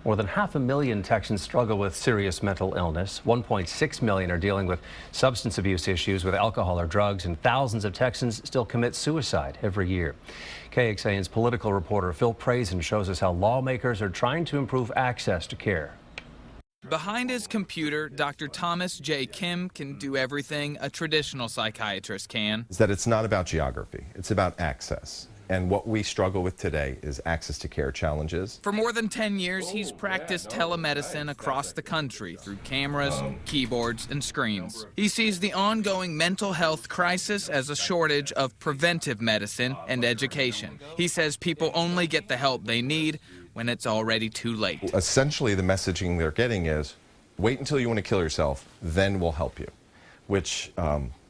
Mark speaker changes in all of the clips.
Speaker 1: More than 500,000 Texans struggle with serious mental illness. 1.6 million are dealing with substance abuse issues with alcohol or drugs, and thousands of Texans still commit suicide every year. KXAN's political reporter Phil Prazen shows us how lawmakers are trying to improve access to care.
Speaker 2: Behind his computer, Dr. Thomas J. Kim can do everything a traditional psychiatrist can.
Speaker 3: Is that it's not about geography, it's about access. And what we struggle with today is access to care challenges.
Speaker 2: For more than 10 years, he's practiced telemedicine across the country through cameras, keyboards, and screens. He sees the ongoing mental health crisis as a shortage of preventive medicine and education. He says people only get the help they need when it's already too late.
Speaker 3: Essentially, the messaging they're getting is, wait until you want to kill yourself, then we'll help you, which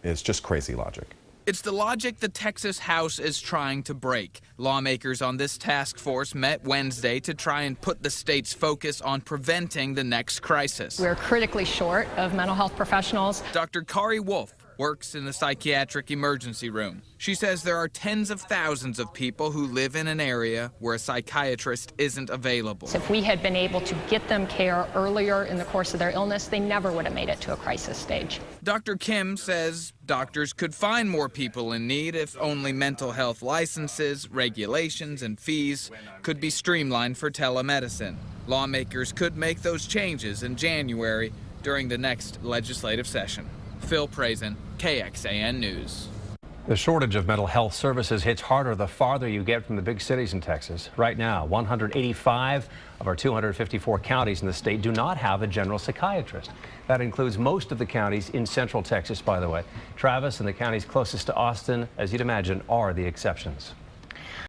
Speaker 3: is just crazy logic.
Speaker 2: It's the logic the Texas House is trying to break. Lawmakers on this task force met Wednesday to try and put the state's focus on preventing the next crisis.
Speaker 4: We're critically short of mental health professionals.
Speaker 2: Dr. Kari Wolf works in the psychiatric emergency room. She says there are tens of thousands of people who live in an area where a psychiatrist isn't available.
Speaker 4: If we had been able to get them care earlier in the course of their illness, they never would have made it to a crisis stage.
Speaker 2: Dr. Kim says doctors could find more people in need if only mental health licenses, regulations, and fees could be streamlined for telemedicine. Lawmakers could make those changes in January during the next legislative session. Phil Prazen, KXAN News.
Speaker 1: The shortage of mental health services hits harder the farther you get from the big cities in Texas. Right now, 185 of our 254 counties in the state do not have a general psychiatrist. That includes most of the counties in central Texas, by the way. Travis and the counties closest to Austin, as you'd imagine, are the exceptions.